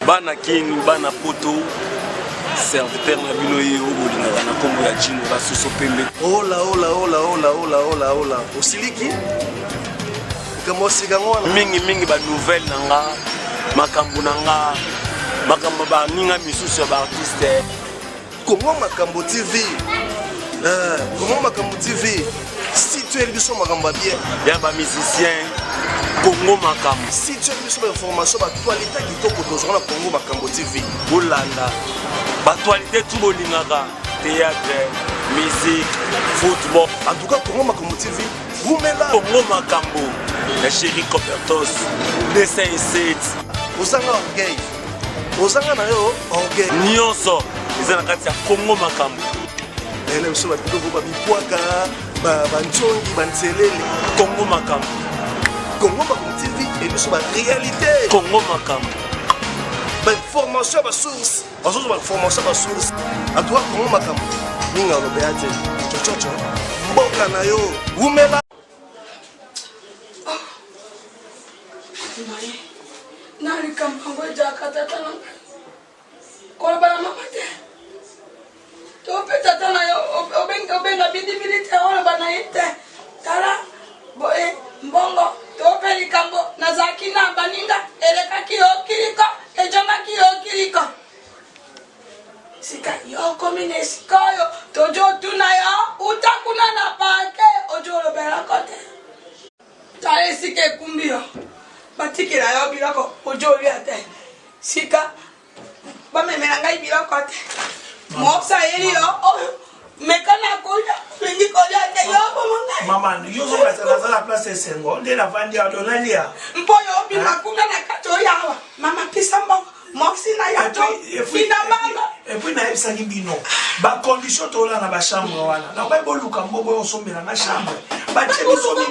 bana kini bana poto serviteur na bino ye obolingaka na kombo ya jino basuso pembe. Ola osiliki kamosika ngwana mingi ba nouvelle nanga makambo nanga makambo ba ninga misusu ba artiste Congo Makambo TV. Congo Makambo TV. Si tu es biso makambo bien, ya ba musicien Congo Makambo. Si tu es biso information ba actualité kitoko tozona Congo Makambo TV. Bolanda ba actualité tout bolingaka théâtre, musique, football. En tout cas Congo Makambo TV. Vous mettez là Congo Makambo. La chérie Copertos. Dessin et 7. Osanga orgueil. Osanga na yo orgueil. Nyonso. Ils ont la Congo Makambo. Elle est sur la vidéo pour Bipoaka, Banchongi, Banselele. Congo Makambo. Congo Makambo TV et sur la réalité. Congo Makambo. Formation à source. En source, formation à source. À toi, Congo Makambo. Ninga le béate. Tchotcho. Mboka na yo. Umela. Nari kampango jakata tana. Kola bana mamate. Tope tatana yo obenga bidibidi te ola bana ite. Tara boe mbongo tope likambo nazaki na baninga eleka kiriko ejoma kiriko. Sika yo komine sikoyo tojo tuna yo utakuna na pake ojolo bela kote. Tare sike kumbio. Batikira yo biloko ojoli ate. Sika ba memela ngai biloko ate. Mopsa yeli yo mekana koja lingi koja ate yo bomonga. Maman, yo zo ba la place Sengo, de la vandi a donalia. Mpoyo bi makuna na kato yawa. Mama pisa mbongo. Moxi na ya to. Fina mama. Et puis na ebisa ki bino. Ba condition to la na ba chambre wana. Na ba boluka mbobo yo sombela na chambre. Ba tshemi so mi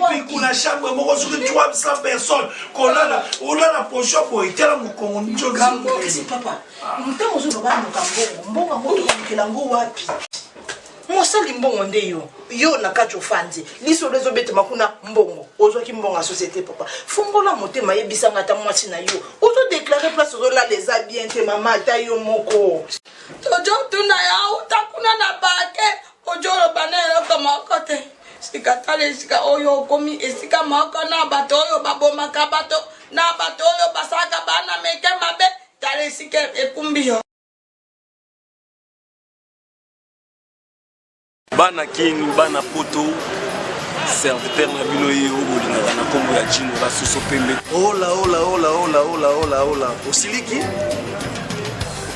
piku na chambre moko sur 300 personnes. Kolala, olala pocho po itela mukongo njozi. Kambo kisi papa. Mutamo zo ba mukambo. Mbonga moto kila ngo wapi? Mosali mbongo ndeyo. Yo na kacho fanzi. Liso lezo bete makuna mbongo. Ozo ki mbonga société papa. Fungola motema yebisanga ta mwasi na yo. Ozo déclarer place ozo la les bien te mama ta yo moko. Tojo tuna ya utakuna na bake ojolo banelo kama kote. Sika tale sika oyo komi esika mako na bato oyo baboma kabato na bato oyo basaka bana meke mabe tale sika ekumbio. Bana kini bana poto serviteur na bino ye obolingaka na kombo ya jino basuso pembe. Ola osiliki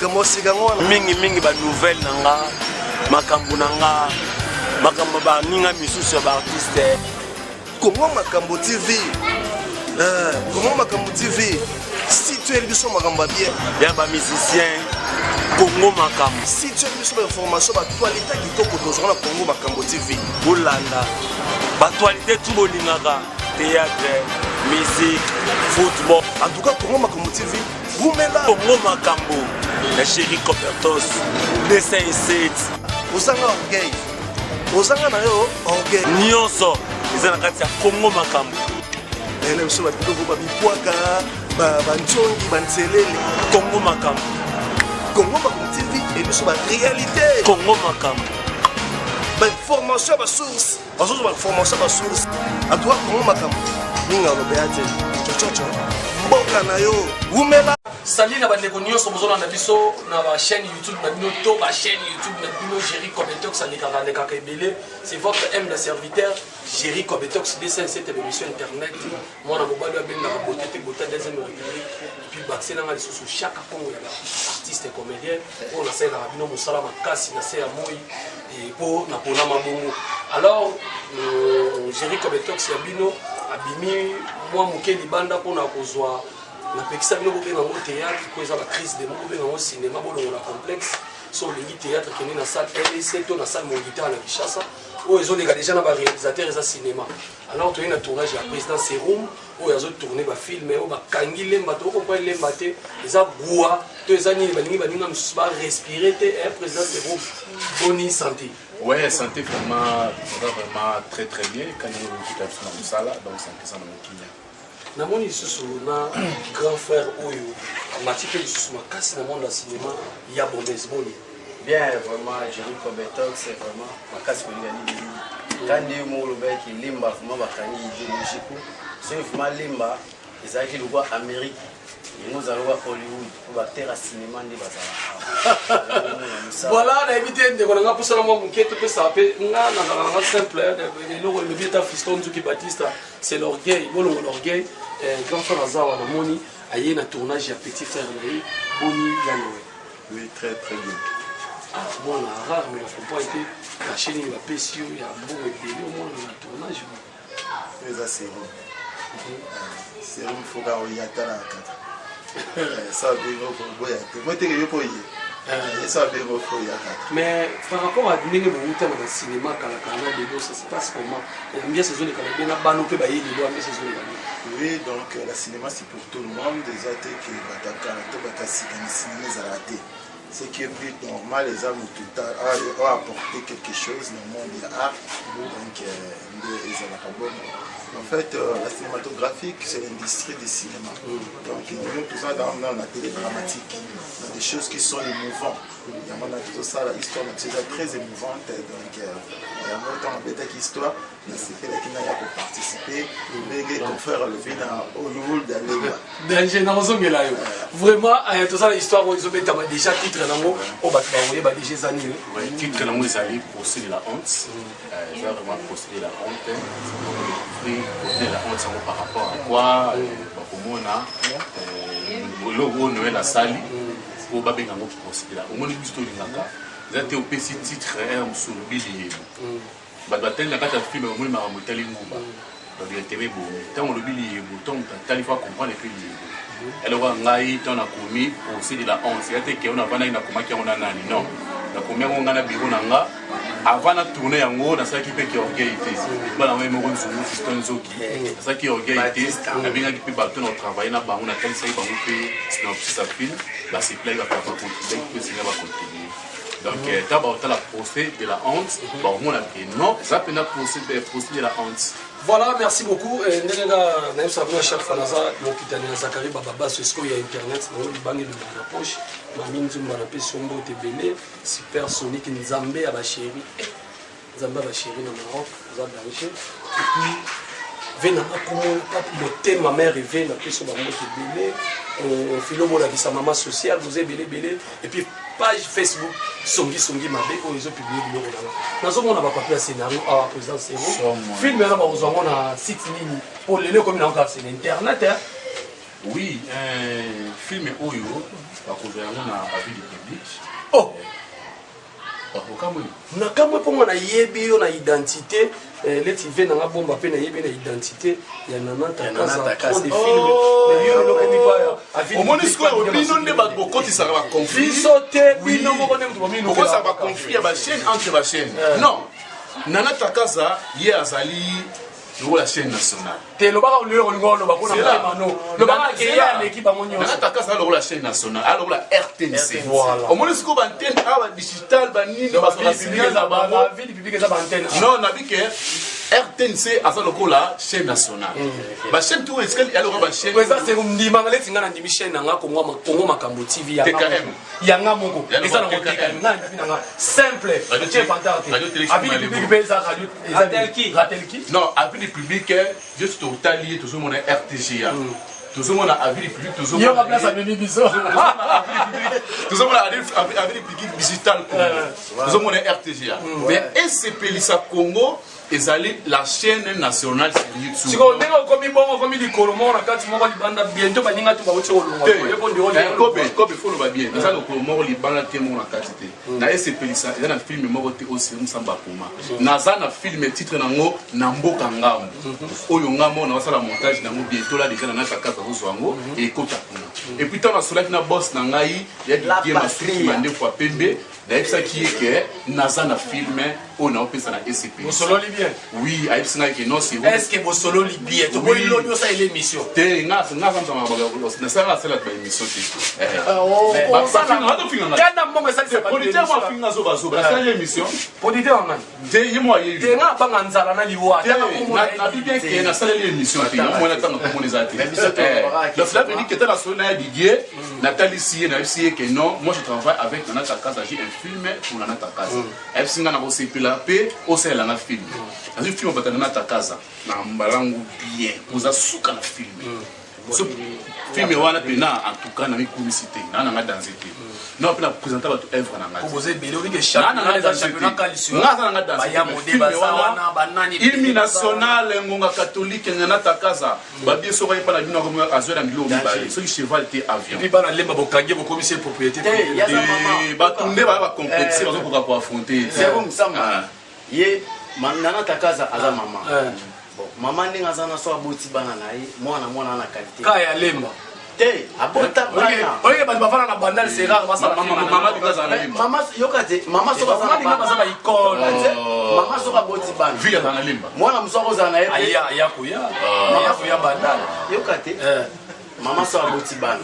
kamosika ngwana mingi ba nouvelle nanga makambo nanga makambo ba ninga misusu ba artiste. Congo Makambo TV. Congo Makambo TV. Si tu es biso makambo bien, ya ba musicien Congo Makambo. si tu es biso information ba actualité kitoko tozona Congo Makambo TV. Bolanda ba actualité tout bolingaka théâtre, musique, football. En tout cas Congo Makambo TV. Vous mettez là Congo Makambo. La chérie Copertos. Dessin et 7. Osanga orgueil. Osanga na yo orgueil. Nyonso. Ils ont la Congo Makambo. Elle est sur la vidéo pour Bipoaka, Banchongi, Banselele. Congo Makambo. Congo Makambo TV et sur la réalité. Congo Makambo. Formation à source. En source, formation à source. À toi Congo Makambo. Ninga le béate. Tchotcho. Mboka na yo. Umela. Salut na bandeko nyonso bozona na biso na ba chaîne YouTube na bino to ba chaîne YouTube na bino Jerry Cobetox aleka ebele. C'est votre humble serviteur Jerry Cobetox dessin cette émission internet. Moi na mobali ben na beauté te beauté deuxième république puis baxé na ngali sous chaque congo ya artiste et comédien pour na scène na bino musala makasi na se ya moi et pour na pona mabongo. Alors Jerry Cobetox ya bino abimi moi moke libanda pour na kozwa na pekisa bino bobenga ngo théâtre ko eza la crise de mo bobenga ngo cinéma bolongo na complexe so lingi théâtre kene na salle LC to na salle Mongita na Kinshasa o ezoleka déjà na ba réalisateur eza cinéma. Alors to na tournage ya président Serum o yazo tourner ba film o ba kangi lemba to comprendre lemba te eza bois to eza ni baningi baninga ba respirer te président Serum bonne santé. Ouais, santé vraiment très bien quand il y a une équipe dans le sala donc santé ça dans le Kenya. namoni lisusu na grand frère oyo amati mpe lisusu makasi na monde ya cinéma ya Bombes Boni. Bien, vraiment, Jerry Cobetox, c'est vraiment makasi kolingani bilili. Kandi mo lobaki limba vraiment bakani idéologique. C'est vraiment limba ezalaki lokwa Amérique. Nous allons à Hollywood pour battre à cinéma de bazala. Voilà, la évité de qu'on a pour ça moi qui peut saper na simple le bieta fiston Zuki Batista c'est l'orgueil, l'orgueil grand frère Azawa na moni aye na tournage ya petit frère naï Boni Yanoé. Oui, très très bien. Ah bon la rare mais faut pas été la chaîne va PCO il y a bon et au moins le tournage. Mais ça c'est bon. C'est une fois qu'il y a ta la carte. Ça va bien pour boire. Moi t'es que pour y. Ça va bien pour y. Mais par rapport à Ndenge Boruta dans le cinéma quand la caméra de dos ça se passe comment? Il y a bien saison de Canada na bano pe ba yi de bien saison de. Oui, donc le cinéma c'est pour tout le monde. Déjà t'es que bataka to batasi dans le cinéma zaraté. C'est qui est plus normal les hommes tout ont apporté quelque chose dans le monde de l'art. Donc les hommes en fait, la cinématographique, c'est l'industrie du cinéma. Donc, nous, tout ça dans la télé dramatique, dans des choses qui sont émouvantes. Il y a tout ça, l'histoire est très émouvante. Donc, il y a autant de bêtises histoire, mais c'est que qui n'a pas participé. Mais qu'on fait le film à Hollywood d'aller. Vraiment, tout ça, l'histoire, ils ont déjà titre dans le mot, on va déjà années. Le titre dans le mot, c'est procès de la honte. Il va vraiment procéder la honte. Procéder la honte, c'est par rapport à quoi on a le logo Noël à Sali pour baber dans notre procédé là. Au moins, nous sommes là. Vous au petit titre sur le billet. Batel n'a pas de film, mais on a un tel mot. Donc, il y a un bon. Tant le billet, tant il faut comprendre les films. Alors, on a eu tant à commis procédé la honte. C'est-à-dire qu'on a pas eu on a nani. Non. La combien on a un bureau nanga. Avant de tourner en haut, dans ce qui fait qu'il y a orgueillité. Dans la même ordre, c'est un zoki. Dans ce qui est orgueillité, on a bien qui peut battre notre travail, on a tel ça, on peut synopsis à film, là c'est plein, il va faire continuer, il va continuer. Donc, quand on a la procès de la honte, on a dit non, ça peut être procès de la honte. Voilà, merci beaucoup. Nous savons à chaque fois que nous Zakari Bababa, c'est ce qu'il y a Internet, nous avons le dans la poche. Mamine Zumba, Sombo, Tebele, Super Sonic, Nzambé à la chérie. Nzambé à la chérie dans le Maroc, vous avez branché. Et puis, Vena, comment le thème, ma mère est venue, la question de Tebele. On fait le mot de sa maman sociale, vous avez belé. Et puis, page Facebook, Songi Mabé, où ils ont publié le numéro là. Nous avons un scénario à président Zéro. Film, nous avons un site ligne pour les comme nous avons Internet. Oui, film Oyo, parce que nous avons un avis du public. Oh! Na kamwe pour moi na yebi yo na identité les TV na bomba pe na yebi na identité ya nana takaza des films mais yo lo komi pa au moins ce que bino ne ba bokoti ça va conflit sauter bino moko ne mtu bino ko ça va conflit ba chaîne entre ba chaîne non nana takaza ye azali la chaîne nationale. C'est le bar le l'équipe à mon la chaîne nationale, alors la RTNC. Au moins, ce qu'on va antenne digital, non, on a vu que RTNC a la chaîne nationale. La chaîne tout est qu'elle alors la chaîne. C'est une demande de tingana de Michel Nanga comme moi Makambo TV. Yanga Moko. Et ça simple. Non, avis du public, juste au talier, tout le monde est RTGA. Tout le monde a avis du public, tout le monde a avis du public digital. Tout le monde est RTGA. Mais SCP Lisa Congo, ils allaient la chaîne nationale sur YouTube. Si on est comme il Colombo, on a quand tu m'as bientôt baninga tu vas comme il faut le bien. Ça le Colombo les bandes témoins en quantité. Na SCP Lisa, il y a un film mogoté aussi Msamba Kuma. Naza na film titre nango Namboka Ngambo. Oyo Ngambo na wasala montage nango bientôt là déjà na kaka Zwango et Kota. Et puis tant na cela na boss na ngai, il y a des game à suivre mande fois pembe. ça qui est que Nazana film on a opé ça na SCP. Bon solo libyen. Oui, aïe ça que non c'est. Est-ce que bon solo libyen to boy l'audio ça l'émission. Té nga ça na ça la émission té. Oh ça kana mbongo ça c'est producteur moi film nazo bazo ça l'émission. Producteur man. Té yemo aye. Té nga banga nzala na liwa. Na bien que na ça l'émission té moi na tanga comme les athées. Le fleuve dit que était la solo na Didier, Nathalie Sié na FCA que non, moi je travaille avec Nana Takaza, j'ai un film pour Nana Takaza. FC nga na aussi la paix au sein de la film. Dans un film on va Nana Takaza na mbalangu bien. Vous a souka la film. Ce film wana pena en tout cas na publicité, na nga danser. Non pena présenter votre œuvre na nga. Proposer belé on dit que chaque championnat qualifié. Nga danser. Ba ya modé bazawana banani. Hymne national ngonga catholique Nana Takaza. Ba bien so pas la bino comme azwa na bilo mibale. So cheval te avion. Puis ba na lemba bokange bo commissaire propriété. Ba tunde ba complexer bazo pour affronter. C'est bon ça. Ye Nana Takaza aza maman. Bon, maman ndinga zana so aboti bana na ye, mwana na qualité. Kaya lemba. Te, abota bana. Oye ba bafana na bandal c'est rare basa maman ndinga zana lemba. Maman yokate, maman so bazana ndinga basa ba icône. Maman so aboti bana. Via zana lemba. Mwana musoko zana ye. Aya kuya. Aya kuya bandal. Yokate. Maman so aboti bana.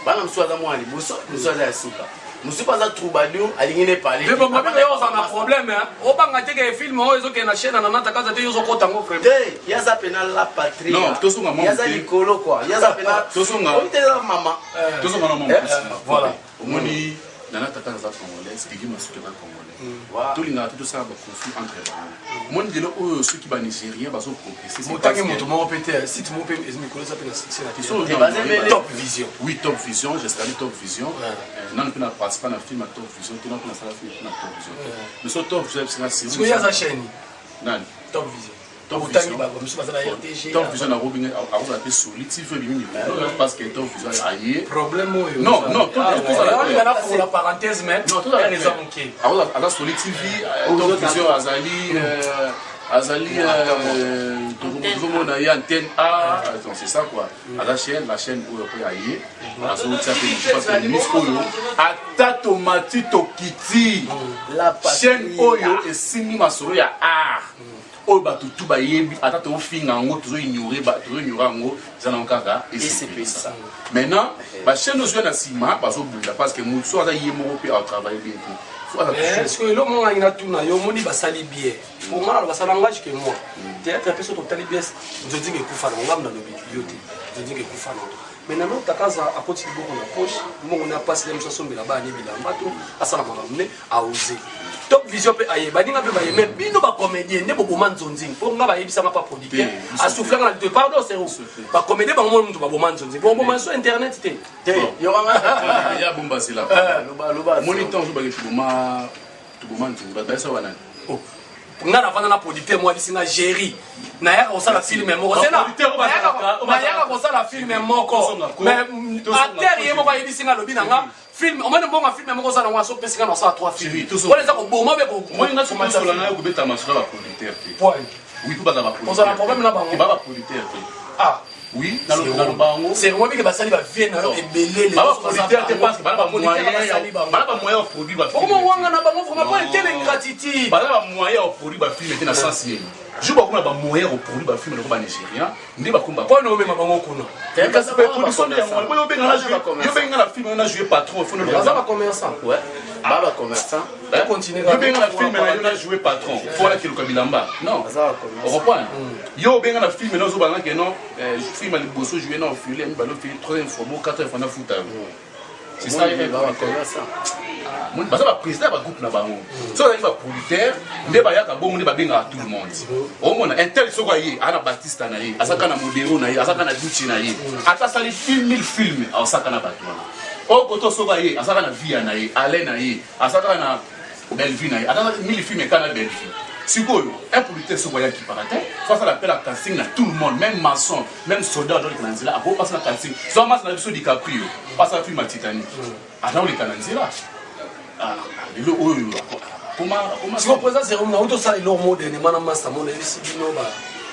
Bana musoko za mwali, musoko za suka. Musupa za troubadour alingine parler. Mais bon, moi yo ça na problème hein. O banga teke film o ezo ke na chaîne na Nana Takaza te yo zo kota ngo frère. Te, yaza penal la patrie. Non, to songa mon. Yaza likolo quoi. Yaza penal. To songa. O te la maman. To songa na mon. Voilà. Omoni Nana Takaza congolaise, qui ma suka congolais. To linga to ça ba conflit entre eux. Mon dilo o ceux qui ba nigérien ba so progresser. Motangi moto mo pété, si tu mo pe ezmi ko ça pe c'est la question. Top Vision. Oui, Top Vision, j'ai installé Top Vision. Non, on a participé à un film à Top Vision, on a installé un film à Top Vision. Mais sur Top Vision, c'est la série. Tu as sa chaîne. Non. Top Vision. Top Vision. Top Vision a Robin a appelé solide, il faut bien parce que Top Vision a aillé. Problème non, non, tout ça. Il y a pour la parenthèse mais non, tout ça. Les hommes qui. À la solide TV, Top Vision Azali tout a antenne A, c'est ça quoi. À la chaîne où on peut aller, parce que Oyo, Ata Tomati Tokiti, la chaîne Oyo et Simi Masoro ya art. Oyo ba tout ba yebi, Ata to finga ngo to ignorer ba to ignorer ngo, ça na kaka et c'est ça. Maintenant, ba chaîne Oyo na Sima parce que Moutso a yemo pe à travailler bien. Est-ce que le monde a tout na yo moni ba sali bien. Pour moi ba sala langage que moi. Théâtre personne to tali bien. Je dis que kufa na ngam na lobi yote. Je dis que kufa na. Mais na no Takaza a poti beaucoup na poche. Mo on a passé les chansons de là-bas ni bilamba to asala makamne a oser. Top Vision pe aye ba dinga pe ba mais bino ba comédien ne bo manzonzing. Pour nga ba yebisa ma pas producteur. A souffler na te pardon c'est ba comédien ba mo ba manzonzing. Bon bon sur internet té. Yo nga ya bomba c'est là. Loba. Moniteur je ba ke tuboma nzimba ba ça wana. Oh. Nga na vana na producteur moi ici na Jerry. Na yaka osala film moko. C'est na. Na yaka osala film moko. Mais acteur yemo ba yebisi nga lobi na nga. Film, on m'a demandé un film, mais on a un pescar dans ça 3 films. On les a bon, moi, moi, il y a un sur la coupe ta masque la producteur. Oui, tout pas dans la producteur. On a un problème là-bas. Il va la producteur. Ah. Oui, dans le bango. C'est moi qui va salir va venir et belé les producteur te passe pas moyen au produit va. Comment on a pas vraiment pas une telle ingratitude. Pas moyen au produit va film était dans sens yé. Je vois comment moyen au produit va film le nigérien. Ndi ba kumba. Pas no me mabango kuna. C'est parce que production de moi yo benga la film on a joué patron faut le ça va commerçant. Ouais. Baba commerçant. Continue. Yo benga la film on a joué patron. Faut la kilo kabilamba. Non. On reprend. Yo benga la film on zo banga que non film ali bosso jouer non filer mi balo filer 3e fois 4e fois na futa. C'est ça il va commerçant. Mon basa ba président ba groupe na bango. So il va producteur, nde ba yaka bongo nde ba benga tout le monde. Au moins intel so ye ana Baptiste na ye, asaka na modero na ye, asaka na Duchi na ye. Ata sali 1000 films asaka na batwa. O koto so ye, asaka na Via na ye, Alain na ye, asaka na Bellevue na ye. Ata 1000 films kana Bellevue. Sikoyo, un producteur so ya qui parate, face à l'appel à casting na tout le monde, même maçon, même soldat dans le Kananzila, a beau passer la casting. So mas na biso DiCaprio, passe à film à Titanic. Ana le Kananzila. Comment si on présente c'est on a auto ça leur moderne mana master mon ici bino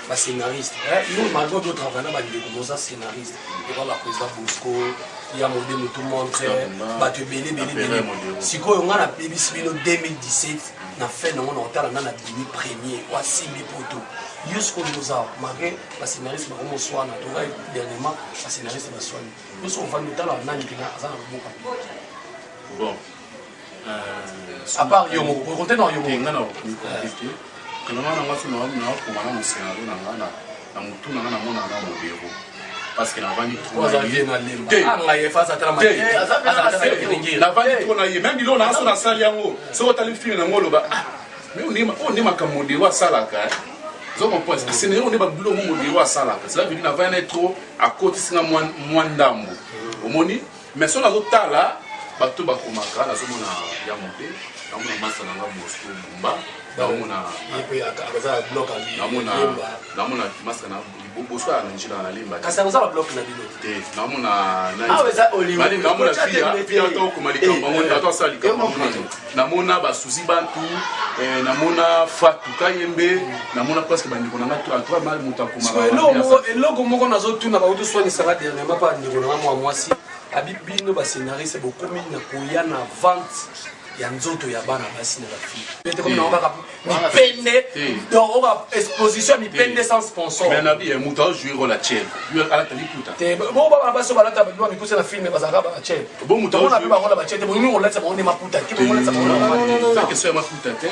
ba scénariste nous malgré d'autres travail na ba de comme ça scénariste et voilà président Bosco ya modemo tout montre bato ebele belebele sikoyo nga nabebisi bino 2017 na fin nango na otala nga na bimi premier wasimbi poto yo sikoyo oza malgré bascénariste bango moswana toka dernièrement bascénariste baswani yo soko ofandi otala nani mpena aza na boboka bon à part yo moko kote na yo nga na compliqué kalama na nga so na okoma na moscénario na nga na motu na nga namona nga modero parce que navandi navandi tro na ye même bilo na so nasali yango soki otali filme nango oloba onde makambo modero asalaka zokomprendre que scénario onde babilo ngo modero asalaka cela veut dire navandi na trop akotisinga mwa ndambo omoni mais so nazotala bato bakomaka nazomona ya mote namona masa nanga Moscou Bumba namona masa na boso ya njila na limba kasi aza ba bloc na bino te namona namona pia to komalika bango to asala likambo namona basuzi bantu namona Fatou Kayembe namona presque bandiko nanga to mal muta komaka eloko moko nazotuna bautu soinisaka dernièrement pa ndiko nanga mwa mwasi abibino bascénariste bokomi na koya na vente ya nzoto ya bana basi na bafille pete comme na kaka mipende donc oka exposition mipende sans sponsor mais nabi muta jouer rôle à chef lui ala tali puta te bo ba basi ba lata ba mikuse na film bazaka ba chef bo muta on a ba rôle ba chef bo ni on lata ba on ma puta ki bo lata ba on ça question ma puta te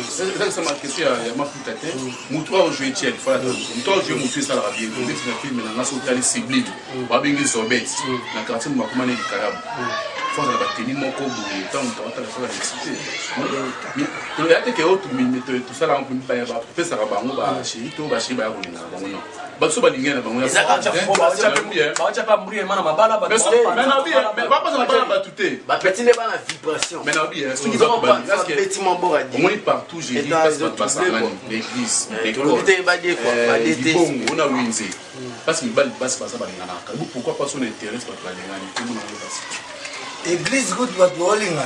c'est ma question ya ma puta te muta jouer chef fala muta jouer muta ça la bien c'est un film na ngaso tali ciblé ba bingi sobet na quartier makoma ne dikarabu faut la batterie moko boye tant on la cité to ya te ke autre minute tout ça là on peut pas y avoir fait ça bango ba chéri to ba chéri ba kolinga bango non ba so ba lingena bango ya ba cha mbrie mana mabala ba mais na bien mais pas ça pas ba touté ba petit ne ba na vibration mais na bien ce qui va pas parce que petit mon bord a dit on est partout j'ai dit parce que pas ça l'église l'école ba dire quoi ba dété on a winzi parce que ba passe pas ça ba lingana pourquoi pas son intérêt pas ba lingana tout le monde passe Église good but rolling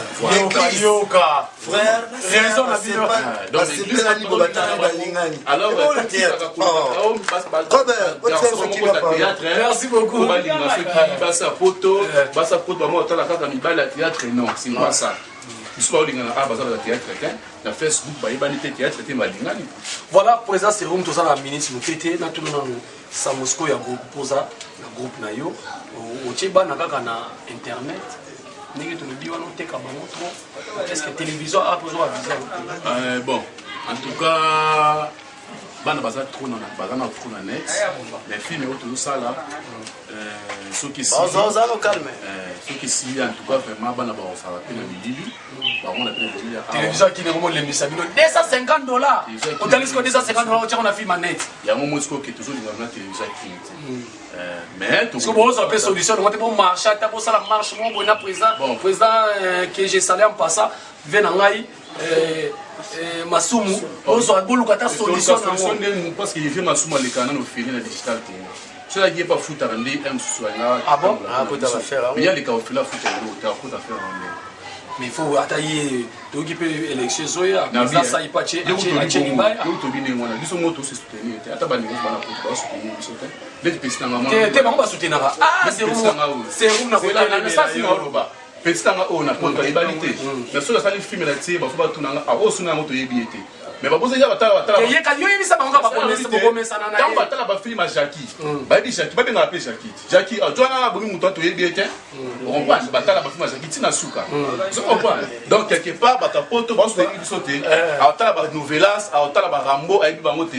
yoka frère raison la vie donc l'église la libre batari balingani alors le théâtre merci beaucoup balinga soki basa photo bango otala kaka mibali ya théâtre non c'est pas ça biso baolingana a baza na théâtre te na Facebook bayebani te théâtre te balingani voilà présent serum toza na minute mokete na tuna nanu Samosco ya groupe poza na groupe na yo otie bana kaka na internet ndenge tolobi wana oteka bango trop est-ce que télévision après ozoa vision bon en tout cas bana baza trop na baza na trop na net mais film oyo tozosala soki si en tout cas vraiment bana baosala mpe na bilili bamona mpe na bilili télévision akine komo lembisa bino $250 otalisiko $250 otiako na film net yango mosiko oke tozolingana na télévision akine te mais parce que bon ça peut solution on peut marcher ta pour ça la marche mon bon président que j'ai salé en passant vient ngai masumu ozo aguluka ta solution parce que il fait masumu le canal au fil na digital te cela qui est pas foutre rendre un soin ah bon ah peut ta faire il y a les cas au fil la foutre ta faut ta faire mais il faut attailler to occuper élection zoya ça ça y pas chez Nibai to bine ngwana biso moto se soutenir te ata bani ngwana ko ba soutenir biso te les présidents ngama te bango ba soutenir ah c'est room na ko la ça c'est oloba président nga ona ko ba ibalité mais so ça les film la tie ba faut ba tunanga a o suna moto yebiete mais ba boze ya batala ye ka yo yebisa bango ba komesa na tant batala ba film à Jackie ba di Jackie ba benga appeler Jackie a jona bomi muto to yebiete on passe batala ba film à Jackie tina suka so comprend donc quelque part ba kapoto ba so yebi sauter a batala ba novelas a batala ba Rambo a yebi ba mote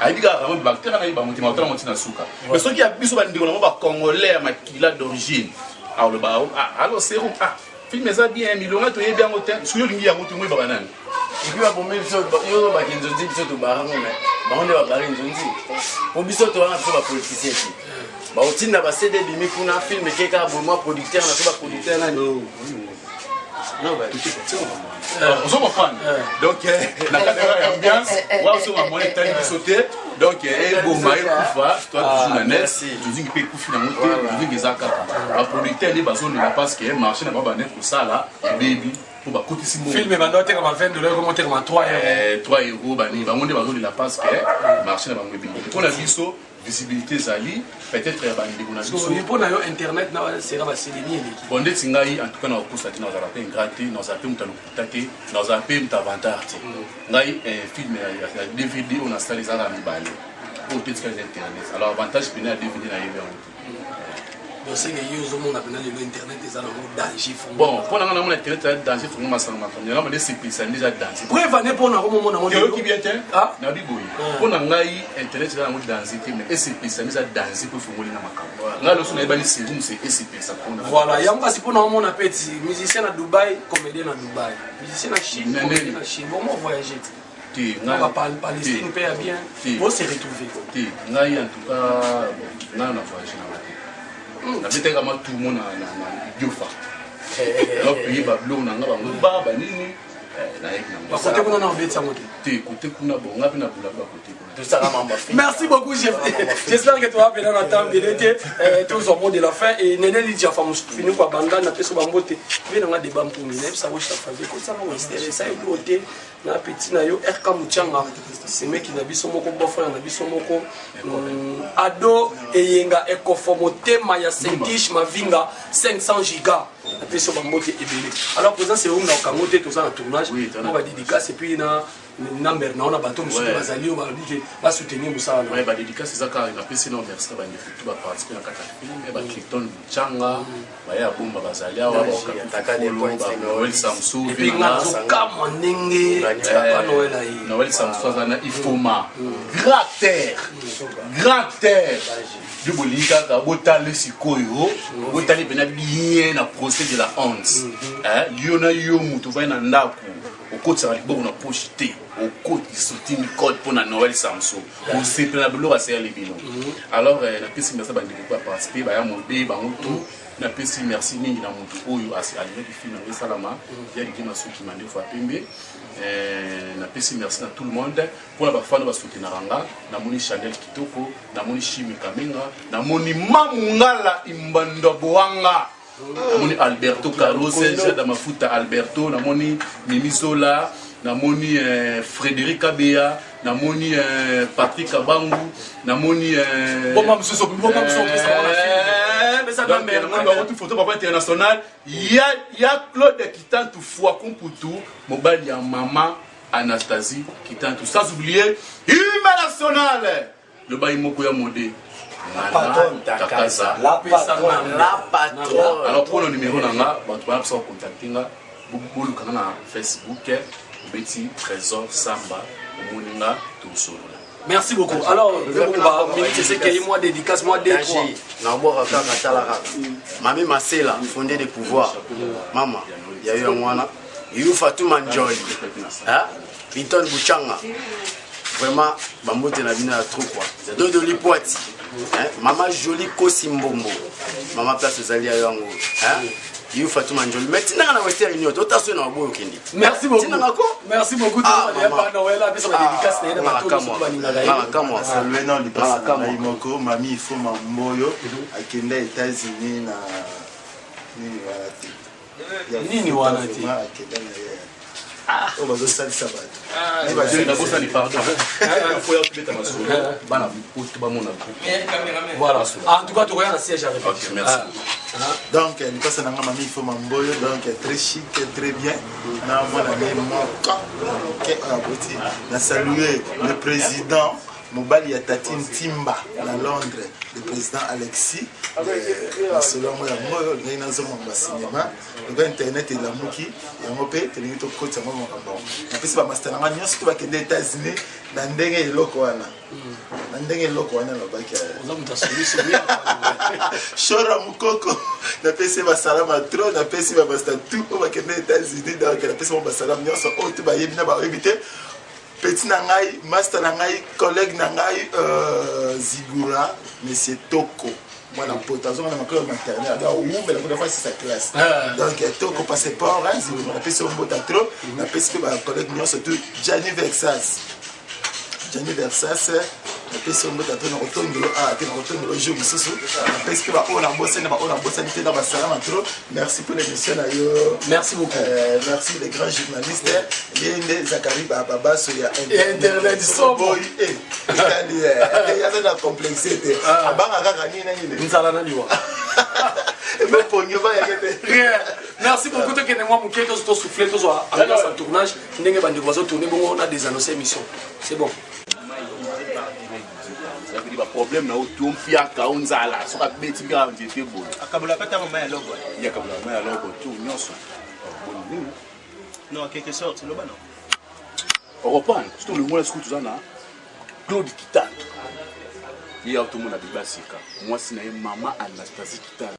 a yebi ga Rambo ba tera na yebi ba mote ma batala mote na suka mais so qui a biso ba ndingo na ba congolais makila d'origine alors le ba alors c'est ah film eza bien milonga to yebi yango te suyo lingi yango to mo ba banani et puis pour même yo ba kinzonzi biso to barango mais ba on ba bari nzonzi on biso to wana biso ba politicien ti ba otinda ba CD bimi kuna film keka bo moi producteur na so ba producteur na non bah tout on s'en comprend donc la caméra est ambiance wa so ma monnaie tali sauter donc bon maï kufa toi toujours na net tu dis que peut kufi na moté tu dis que ça kaka la producteur ni bazone la parce que marché na ba net pour ça là baby pour ba kotisi mo film ba dote comme $20 comme te comme €3 €3 bani ba monde bazone la parce que marché na ba mwebi on a biso visibilité zali peut-être ya bandeko na biso mpo na yo internet sera baseleni eleki bon ndeti ngai en tout cas na kokosa te nazala mpe ingrat te nazala mpe moto alokuta te nazala mpe moto avantage te ngai film ya DVD oyo nasala ezaka mibale oyo te tikali za internet alors avantage pene ya DVD na yebi yango te osenge ye ozomona pena lelo internet eza nango danger bon mpo nanga namona internet eza danger fongo masanga makambo yango ndesepelisa nde eza danger preuve ane mpo na komomona oyoki bien te nabi boye mpo na ngai internet eza nango danger te mais esepelisa nde eza danger po efongoli na makambo ngai loso nayebani serum se esepelisa mpona voilà yango kasi mpo na komona pe ti musicien na dubai comédien na dubai musicien na chine comédien na chine bomo voyage te Palestine mpe ya bien po se retrouver te ngai en tout cas ngai na voyage na te nabetaka ma tout le monde na biofa alors pays babiloko na nga bango banini bakote kuna na obeti yango te kote kuna bon nga mpe na bula bakote kuna merci beaucoup j'espère que tu vas appeler na temps bien été tous au mot de la fin et nene lidia famu fini kwa banda na peso bambote bien nga débat mpumi na ça wa chaque fois ko ça va wester ça est côté na petit na yo RK Muchanga c'est mec qui na biso moko bofa na biso moko ado eyenga ekofomo tema ya Saint-Tiche mavinga 500 giga na peso bambote ebele alors présent c'est on na kamote tout ça na tournage on va dédicace et puis na number na on a bateau monsieur bazali on va dire va soutenir ça ouais ba dédicace ça car na PC na merci ba ndefectu ba participer na kata film et ba Clifton Changa ba ya bomba bazali awa ba takane Noël Samsou et puis na kama ndenge ba Noël ai Noël Samsou za na Ifoma grand terre du bolika ka botale sikoyo botale pena bien na procès de la honte yo na yo mutu va na ndako okotsa liboko na poche te okoti soutien code pour na Noël Samsou on sait plein de c'est les bilons alors na pesi merci ba ndeko pa participer ba ya mobe ba mutu na pesi merci mingi na mutu oyo asi alive ki film na salama ya di ma soki mande fois pembe na pesi merci na tout le monde pour la bafana ba soutenir ranga na moni Chanel Kitoko na moni Chimi Kamenga na moni Mamungala Imbando Boanga namoni Alberto Carlos Jada Mafuta Alberto namoni Mimizola namoni Frédéric Abea namoni Patrick Abangu namoni bomba msuso ça na mère na tout photo papa international ya Claude Kitantu fois Kumputu mobile ya maman Anastasie Kitantu sans oublier Humain National le bail moko ya modé la patronne. Alors pour le numéro nanga, tu vas contacter nga, bolu kana na Facebook, Betty Trésor Samba, Moninga Tousola. Merci beaucoup. Alors, c'est que moi dédicace moi des trois. Nabora Kakatalaka. Mami Masela, fondé des pouvoirs. Maman, il y a eu un moine. You Fatou Manjoli. Hein? Piton Bouchanga. Vraiment, Bambote na bina trop quoi. Dodo Lipoati. Maman Jolie Kosimbombo. Maman place aux alliés yango. Hein? You Fatou Manjoli. Maintenant on a Western Union. Tout à fait na boyo kindi. Merci beaucoup. Merci beaucoup. Papa Noël a fait sa dédicace na ba tout baninga. Kama saluer non li passe na imoko mami il faut mamboyo akenda États-Unis na nini wana ti. On va ça sabat. Voilà. En tout cas, tu regardes la siège à répétition. Merci. Donc, nous passons à Mamie Fomamboyo, donc très chic, très bien. Nous avons salué le président Mobali Tatine Timba à Londres, le président Alexis. Selon moi, il y a un cinéma. Le internet est là, il y a un peu de temps pour côté. Et puis, c'est pas master. On a dit que les États-Unis, dans des locaux, dans des locaux, Chora Mukoko, na pesi ba salama trop, na pesi ba basta tout, on va que les États-Unis, donc la pesi ba salama, on s'en haute ba yebina ba éviter. Petit nangai, master nangai, collègue nangai, Zigura, monsieur Toko. Moi, la potation, on a encore maternelle. Alors, mais la première fois, c'est sa classe. Donc, Toko passait pas, Zigura, on a pesi un mot à trop, on a pesi ba collègue, surtout Gianni Versas. Gianni Versas, apesi yo mbote atona kotongelo te na kotongelo jour lisusu apesi mpe baoyo nabosani na baoyo nabosani te na basalama trop. Merci pour l'émission na yo. Merci beaucoup. Merci les grands journalistes. Nde Zakari babaso ya internet sobo yaza na complexité abanga kaka nini na nini nzala na liwa. Merci beaucoup de que moi mon quai tous souffler tous ambiance en tournage ndenge bandi bazo tourner bon on a des annonces émission. C'est bon. Ça veut dire problème na otum fiaka onzala soka beti bia ndete bon. Akabula kata mama ya logo. Ya kabula mama ya logo tu nyonso. Non, en quelque sorte, le banon. On reprend. Surtout le mois où tu en as Claude Kitana. Il y a tout le monde à Bibasika. Moi, c'est maman Anastasie Kitana.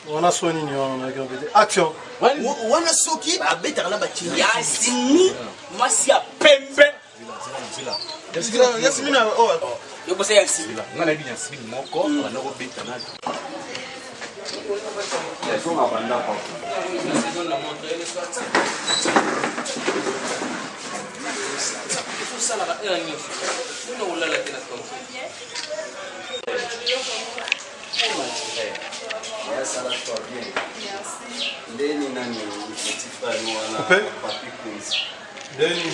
On a soigné, on a gardé. Action. On a soki à bêta la bâtie. Yasini, moi si à pembe. Yasmina, oh. Je pense Yasini. On a dit Yasmina, mon corps, on a un bêta. Ils sont abandonnés. Tout ça là, il y a une chose. Nous on l'a la tête comme Ça la soit bien. Merci. Ndeni nani petit frère nous on a papi Queens. Ndeni.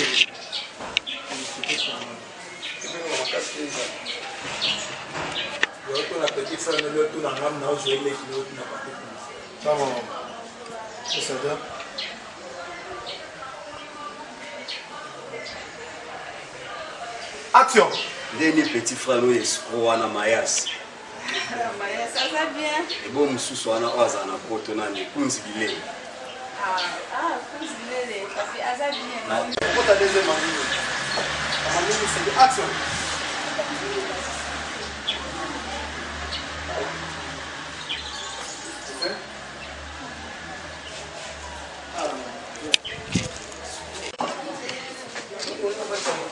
Yo la petite frère de l'autre dans l'âme na jouer les kilos na papi. Ça va. C'est ça. Action. Ndeni petit frère nous escroc na Mayas. Mayas ça va bien. Et bon mususu wana oza na poto nani Queens Bilé. Queens Bilé papi ça bien. Pour ta deuxième année. C'est action.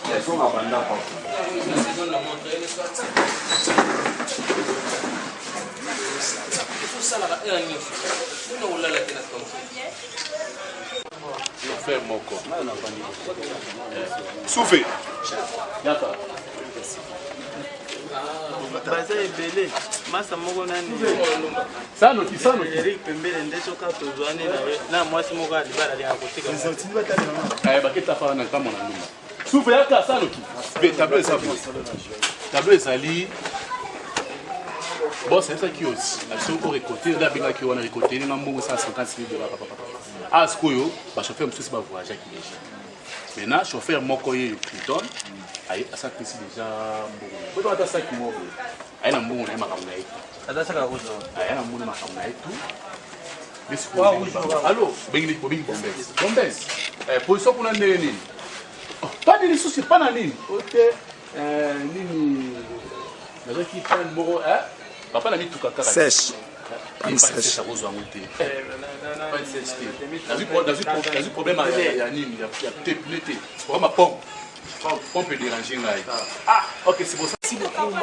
Ils sont abandonnés. Tout ça là, il y a une chose. Nous on l'a la tête comme Faire mon corps. Souffle. D'accord. Baza ebele masa moko nani sano Eric pembele ndesoka tozwani na mwasi moko alibala ya kotika baketa fana na kama na nduma souffle yaka sano ki tableau ezali bon c'est ça qui aussi aso ko récolter da binga ki wana récolter na mbongo 150 000 $. Ah skoyo ba chauffeur msusi ba voyage ki déjà. Maintenant chauffeur moko ye Clinton ayi asa pesi déjà mbongo. Boto ata sa ki moko. Ayi na mbongo na makamna yetu. ata saka kuzo Ayi na mbongo makamna yetu. Bisi ko. Allo, bengi Bombes. Position kuna ndenge nini? Pas de souci pas na nini. OK. Nini nazaki pan moko papa na mituka kaka. Sèche. Sèche arroso amuti. Nazi problème ya nini ya tepnete. Pour ma pompe déranger ngai. OK, c'est pour ça. Merci beaucoup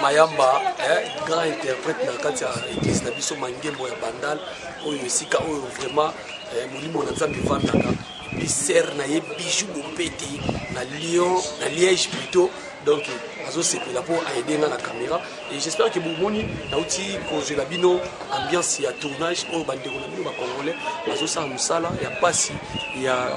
Mayamba, grand interprète na kati ya église na biso mangembo ya bandal oyo esika oyo vraiment molimo na nzambe vandaka puis serre na ye bijou bopete na Lyon na Liège plutôt donc azosepela po aider na caméra et j'espère que bomoni nauti kozela bino ambiance ya tournage oyo bandeko na bino ba congolais azosala musala ya pasi ya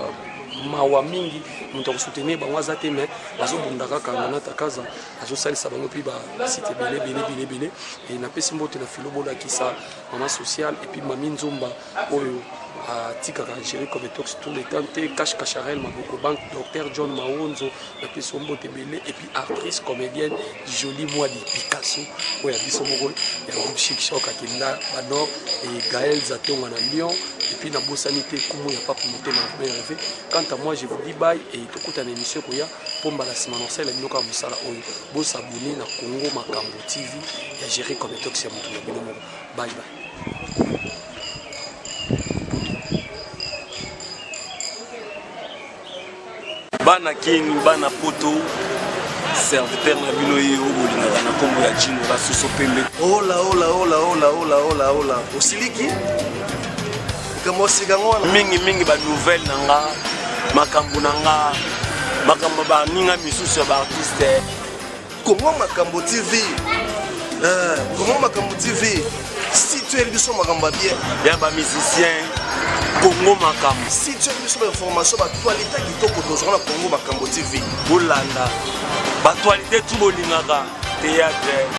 mawa mingi moto akosoutenir bango aza te mais bazobunda kaka nanata kaza azosalisa bango mpe basite ebele e napesi mbote na filo bolakisa mama sociale et puis mami nzomba oyo atikaka Jerry Covetox tout le temps te Cache Cacharel Maboko Bank Dr John Maonzo napesi mbote ebele et puis actrice comédienne Jolie Mwadi Picasso oyo abiso moko ya groupe Chic Choc akenda banor et Gaël Zatonga na Lyon et puis nabosani te kumu ya papa motema rêvé. Quant à moi je vous dis bye et tokuta na émission koya pomba la simanosela binoka musala oyo bo s'abonner na Congo Makambo TV ya Jerry Covetox ya mutu na bino moko bye bye. Bana King, Bana Poto, serviteur na bino ye obolingaka na kombo ya Jino basuso pembe. Ola. Osiliki? Mingi ba nouvelle nanga, makambo nanga, makambo baninga misusu ya baartiste Congo Makambo TV Congo Makambo TV si tu es biso makambo bien ya bamusicien Congo Makambo si tu es biso bainformation batualité kitoko tozala na Congo Makambo TV bolanda batualité tu bolingaka théâtre